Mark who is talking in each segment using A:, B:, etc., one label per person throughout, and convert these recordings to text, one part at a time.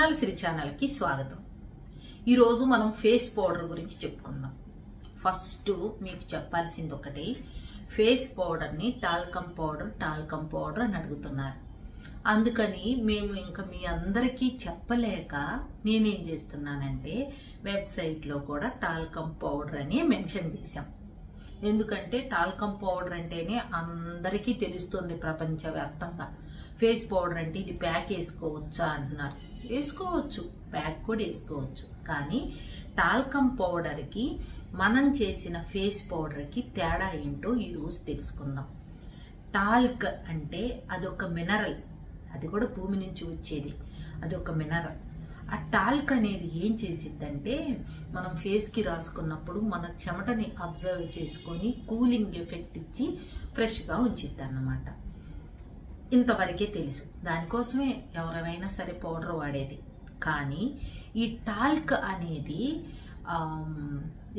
A: సుగుణాల సిరి ఛానల్కి స్వాగతం. ఈరోజు మనం ఫేస్ పౌడర్ గురించి చెప్పుకుందాం. ఫస్ట్ మీకు చెప్పాల్సింది ఒకటి, ఫేస్ పౌడర్ని టాల్కమ్ పౌడర్ అని అడుగుతున్నారు. అందుకని మేము ఇంకా మీ అందరికీ చెప్పలేక నేనేం చేస్తున్నానంటే వెబ్సైట్లో కూడా టాల్కమ్ పౌడర్ అని మెన్షన్ చేశాం. ఎందుకంటే టాల్కమ్ పౌడర్ అంటేనే అందరికీ తెలుస్తుంది ప్రపంచవ్యాప్తంగా. ఫేస్ పౌడర్ అంటే ఇది ప్యాక్ వేసుకోవచ్చా అంటున్నారు. వేసుకోవచ్చు, ప్యాక్ కూడా వేసుకోవచ్చు. కానీ టాల్కమ్ పౌడర్కి మనం చేసిన ఫేస్ పౌడర్కి తేడా ఏంటో ఈరోజు తెలుసుకుందాం. టాల్క్ అంటే అదొక మినరల్, అది కూడా భూమి నుంచి వచ్చేది, అదొక మినరల్. ఆ టాల్క్ అనేది ఏం చేసిద్దంటే మనం ఫేస్కి రాసుకున్నప్పుడు మన చెమటని అబ్జర్వ్ చేసుకొని కూలింగ్ ఎఫెక్ట్ ఇచ్చి ఫ్రెష్గా ఉంచిద్ది అన్నమాట. ఇంతవరకే తెలుసు, దానికోసమే ఎవరైనా సరే పౌడర్ వాడేది. కానీ ఈ టాల్క్ అనేది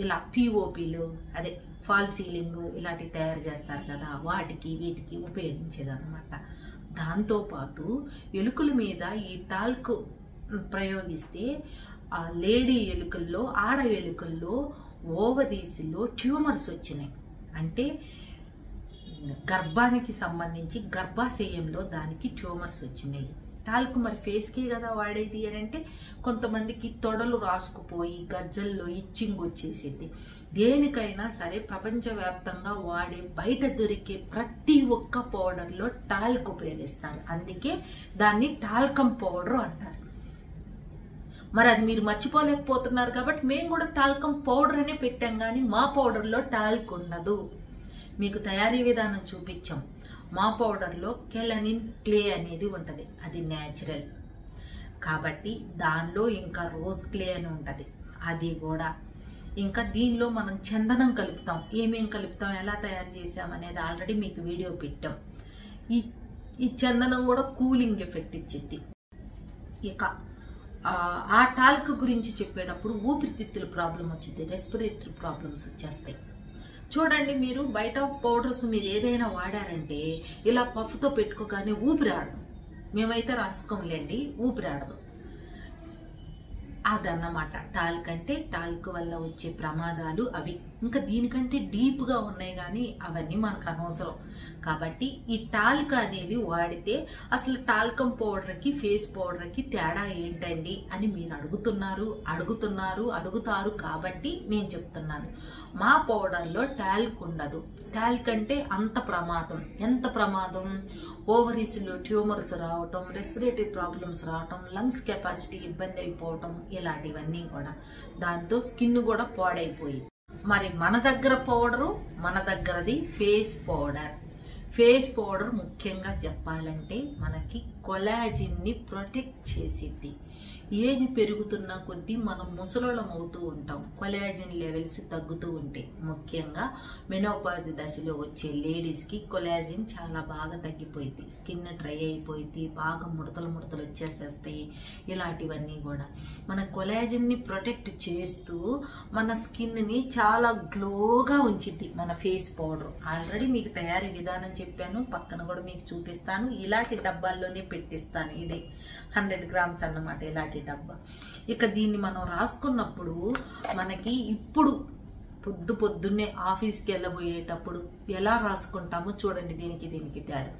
A: ఇలా పిఓపిలు, అదే ఫాల్ సీలింగ్ ఇలాంటివి తయారు చేస్తారు కదా, వాటికి వీటికి ఉపయోగించేది అనమాట. దాంతోపాటు ఎలుకల మీద ఈ టాల్క్ ప్రయోగిస్తే ఆ లేడీ ఎలుకల్లో, ఆడ ఎలుకల్లో ఓవరీస్లో ట్యూమర్స్ వచ్చినాయి. అంటే గర్భానికి సంబంధించి గర్భాశయంలో దానికి ట్యూమర్స్ వచ్చినాయి. టాల్క్ మరి ఫేస్కి కదా వాడేది అని అంటే కొంతమందికి తొడలు రాసుకుపోయి గజ్జల్లో ఇచ్చింగ్ వచ్చేసింది. దేనికైనా సరే ప్రపంచవ్యాప్తంగా వాడే బయట దొరికే ప్రతి ఒక్క పౌడర్లో టాల్క్ ఉపయోగిస్తారు. అందుకే దాన్ని టాల్కమ్ పౌడర్ అంటారు. మరి అది మీరు మర్చిపోలేకపోతున్నారు కాబట్టి మేము కూడా టాల్కమ్ పౌడర్ అనే పెట్టాం. కానీ మా పౌడర్లో టాల్క్ ఉండదు. మీకు తయారీ విధానం చూపించాం. మా పౌడర్లో కెలనిన్ క్లే అనేది ఉంటుంది, అది న్యాచురల్ కాబట్టి. దానిలో ఇంకా రోజ్ క్లే అని ఉంటుంది, అది కూడా. ఇంకా దీనిలో మనం చందనం కలుపుతాం. ఏమేం కలుపుతాం, ఎలా తయారు చేసాం అనేది ఆల్రెడీ మీకు వీడియో పెట్టాం. ఈ చందనం కూడా కూలింగ్ ఎఫెక్ట్ ఇచ్చింది. ఇక ఆ టాల్క్ గురించి చెప్పేటప్పుడు ఊపిరితిత్తుల ప్రాబ్లం వచ్చింది, రెస్పిరేటరీ ప్రాబ్లమ్స్ వచ్చేస్తాయి. చూడండి, మీరు బయట పౌడర్స్ మీరు ఏదైనా వాడారంటే ఇలా పఫ్తో పెట్టుకోగానే ఊపిరి ఆడదు. మేమైతే రాసుకోంలేండి, ఊపిరి ఆడదు. అదన్నమాట టాల్క్ అంటే. టాల్క్ వల్ల వచ్చే ప్రమాదాలు అవి. ఇంకా దీనికంటే డీప్గా ఉన్నాయి, కానీ అవన్నీ మనకు అనవసరం. కాబట్టి ఈ టాల్క్ అనేది వాడితే అసలు టాల్కమ్ పౌడర్కి ఫేస్ పౌడర్కి తేడా ఏంటండి అని మీరు అడుగుతారు కాబట్టి నేను చెప్తున్నాను. మా పౌడర్లో టాల్క్ ఉండదు. టాల్క్ అంటే అంత ప్రమాదం. ఎంత ప్రమాదం? ఓవరీస్లో ట్యూమర్స్ రావటం, రెస్పిరేటరీ ప్రాబ్లమ్స్ రావటం, లంగ్స్ కెపాసిటీ ఇబ్బంది అయిపోవటం, ఇలాంటివన్నీ కూడా. దాంతో స్కిన్ కూడా పాడైపోయింది. మరి మన దగ్గర పౌడరు, మన దగ్గరది ఫేస్ పౌడర్. ఫేస్ పౌడర్ ముఖ్యంగా చెప్పాలంటే మనకి కొలాజిన్ని ప్రొటెక్ట్ చేసిద్ది. ఏజ్ పెరుగుతున్న కొద్దీ మనం ముసలోళ్ళం అవుతూ ఉంటాం, కొలాజిన్ లెవెల్స్ తగ్గుతూ ఉంటాయి. ముఖ్యంగా మెనోపాజ్ దశలో వచ్చే లేడీస్కి కొలాజిన్ చాలా బాగా తగ్గిపోయింది, స్కిన్ డ్రై అయిపోయింది, బాగా ముడతలు వచ్చేసేస్తాయి. ఇలాంటివన్నీ కూడా మన కొలాజిన్ని ప్రొటెక్ట్ చేస్తూ మన స్కిన్ని చాలా గ్లోగా ఉంచిద్ది మన ఫేస్ పౌడర్. ఆల్రెడీ మీకు తయారీ విధానం చెప్పాను, పక్కన కూడా మీకు చూపిస్తాను. ఇలాంటి డబ్బాల్లోనే పెట్టిస్తాను. ఇది 100 గ్రామ్స్ అన్నమాట, ఇలాంటి డబ్బా. ఇక దీన్ని మనం రాసుకున్నప్పుడు మనకి ఇప్పుడు పొద్దున్నే ఆఫీస్కి వెళ్ళబోయేటప్పుడు ఎలా రాసుకుంటామో చూడండి. దీనికి తేడా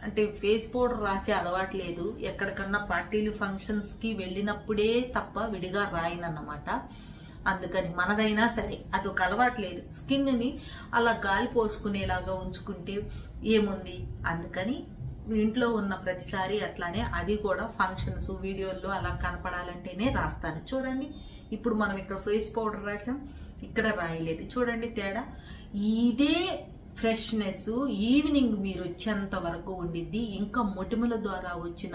A: అంటే ఫేస్ పౌడర్ రాసే అలవాటు లేదు. ఎక్కడికన్నా పార్టీలు ఫంక్షన్స్కి వెళ్ళినప్పుడే తప్ప విడిగా రాయనన్నమాట. అందుకని మనదైనా సరే అదొక అలవాటు లేదు. స్కిన్ని అలా గాలి పోసుకునేలాగా ఉంచుకుంటే ఏముంది. అందుకని ఇంట్లో ఉన్న ప్రతిసారి అట్లానే అది కూడా ఫంక్షన్స్ వీడియోల్లో అలా కనపడాలంటేనే రాస్తాను. చూడండి, ఇప్పుడు మనం ఇక్కడ ఫేస్ పౌడర్ రాసాం, ఇక్కడ రాయలేదు. చూడండి తేడా. ఇదే ఫ్రెష్నెస్ ఈవినింగ్ మీరు వచ్చేంత వరకు ఉండిద్ది. ఇంకా మొటిమల ద్వారా వచ్చిన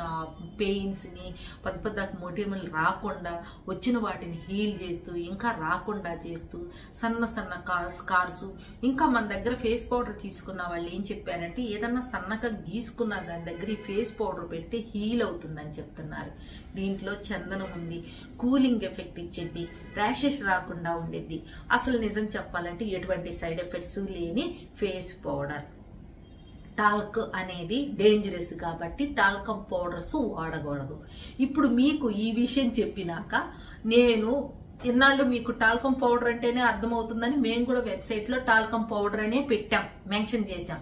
A: పెయిన్స్ని, పెద్ద మొటిమలు రాకుండా వచ్చిన వాటిని హీల్ చేస్తూ, ఇంకా రాకుండా చేస్తూ, సన్న స్కార్స్. ఇంకా మన దగ్గర ఫేస్ పౌడర్ తీసుకున్న వాళ్ళు ఏం చెప్పారంటే ఏదన్నా సన్నగా గీసుకున్న దాని దగ్గర ఈ ఫేస్ పౌడర్ పెడితే హీల్ అవుతుందని చెప్తున్నారు. దీంట్లో చందనం ఉంది, కూలింగ్ ఎఫెక్ట్ ఇచ్చేది, ర్యాషెస్ రాకుండా ఉండేది. అసలు నిజం చెప్పాలంటే ఎటువంటి సైడ్ ఎఫెక్ట్స్ లేని ఫేస్ పౌడర్. టాల్క్ అనేది డేంజరస్ కాబట్టి టాల్కమ్ పౌడర్స్ వాడకూడదు. ఇప్పుడు మీకు ఈ విషయం చెప్పినాక నేను ఇన్నాళ్ళు మీకు టాల్కమ్ పౌడర్ అంటేనే అర్థమవుతుందని మేము కూడా వెబ్సైట్లో టాల్కమ్ పౌడర్ అనే పెట్టాం, మెన్షన్ చేశాం.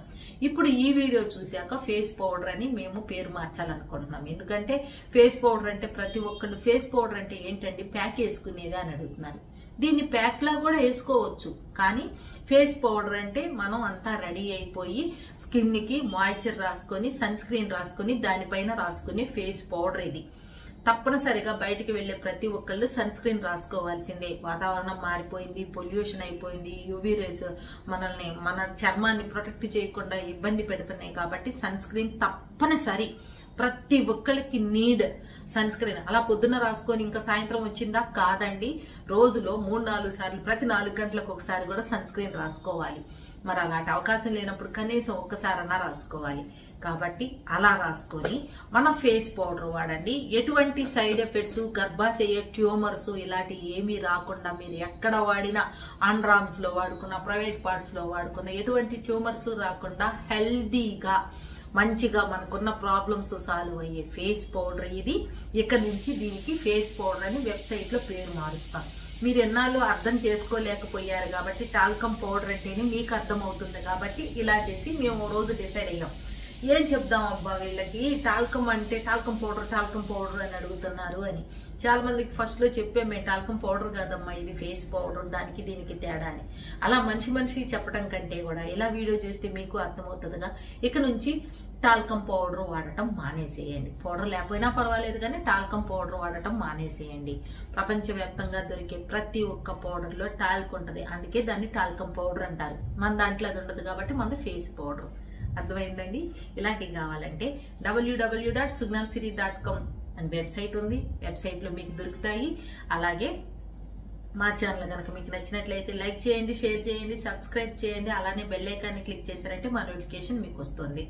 A: ఇప్పుడు ఈ వీడియో చూశాక ఫేస్ పౌడర్ అని మేము పేరు మార్చాలనుకుంటున్నాం. ఎందుకంటే ఫేస్ పౌడర్ అంటే ప్రతి ఒక్కళ్ళు ఫేస్ పౌడర్ అంటే ఏంటండి ప్యాక్ వేసుకునేదా అని అడుగుతున్నారు. దీన్ని ప్యాక్లా కూడా వేసుకోవచ్చు, కానీ ఫేస్ పౌడర్ అంటే మనం అంతా రెడీ అయిపోయి స్కిన్కి మాయిశ్చర్ రాసుకొని సన్ స్క్రీన్ రాసుకొని దానిపైన రాసుకునే ఫేస్ పౌడర్ ఇది. తప్పనిసరిగా బయటికి వెళ్లే ప్రతి ఒక్కళ్ళు సన్ స్క్రీన్ రాసుకోవాల్సిందే. వాతావరణం మారిపోయింది, పొల్యూషన్ అయిపోయింది, యూవీ రేస్ మన చర్మాన్ని ప్రొటెక్ట్ చేయకుండా ఇబ్బంది పెడుతున్నాయి కాబట్టి సన్ స్క్రీన్ తప్పనిసరి. ప్రతి ఒక్కరికి నీడ్ సన్ స్క్రీన్. అలా పొద్దున్న రాసుకొని ఇంకా సాయంత్రం వచ్చిందా కాదండి, రోజులో 3-4 సార్లు ప్రతి 4 గంటలకు ఒకసారి కూడా సన్ స్క్రీన్ రాసుకోవాలి. మరి అలాంటి అవకాశం లేనప్పుడు కనీసం ఒక్కసారన్నా రాసుకోవాలి. కాబట్టి అలా రాసుకొని మన ఫేస్ పౌడర్ వాడండి. ఎటువంటి సైడ్ ఎఫెక్ట్స్, గర్భాశయ ట్యూమర్స్ ఇలాంటి ఏమీ రాకుండా మీరు ఎక్కడ వాడినా అండర్ఆర్మ్స్ లో వాడుకున్న, ప్రైవేట్ పార్ట్స్ లో వాడుకున్న ఎటువంటి ట్యూమర్స్ రాకుండా హెల్దీగా మంచిగా మనకున్న ప్రాబ్లమ్స్ సాల్వ్ అయ్యే ఫేస్ పౌడర్ ఇది. ఇక్కడ నుంచి దీనికి ఫేస్ పౌడర్ అని వెబ్సైట్ లో పేరు మారుస్తాం. మీరు ఎన్నాళ్ళు అర్థం చేసుకోలేకపోయారు కాబట్టి టాల్కమ్ పౌడర్ అంటేనే మీకు అర్థమవుతుంది కాబట్టి ఇలా చేసి మేము రోజు డిసైడ్ అయ్యాం. ఏం చెప్దాం అబ్బా వీళ్ళకి, టాల్కమ్ అంటే టాల్కమ్ పౌడర్ అని అడుగుతున్నారు అని. చాలా మందికి ఫస్ట్ లో చెప్పామే టాల్కమ్ పౌడర్ కాదమ్మా ఇది ఫేస్ పౌడర్, దానికి దీనికి తేడా అని. అలా మనిషికి చెప్పడం కంటే కూడా ఇలా వీడియో చేస్తే మీకు అర్థమవుతుందిగా. ఇక నుంచి టాల్కమ్ పౌడర్ వాడటం మానేసేయండి. పౌడర్ లేకపోయినా పర్వాలేదు కానీ టాల్కమ్ పౌడర్ వాడటం మానేసేయండి. ప్రపంచవ్యాప్తంగా దొరికే ప్రతి ఒక్క పౌడర్లో టాల్క్ ఉంటుంది, అందుకే దాన్ని టాల్కమ్ పౌడర్ అంటారు. మన దాంట్లో అది ఉండదు కాబట్టి మనది ఫేస్ పౌడర్. అర్థమైందండి. ఇలాంటివి కావాలంటే www.sugnansiddhi.com అని వెబ్సైట్ ఉంది, వెబ్సైట్లో మీకు దొరుకుతాయి. అలాగే మా ఛానల్ కనుక మీకు నచ్చినట్లయితే లైక్ చేయండి, షేర్ చేయండి, సబ్స్క్రైబ్ చేయండి. అలానే బెల్ ఐకాన్ని క్లిక్ చేశారంటే మా నోటిఫికేషన్ మీకు వస్తుంది.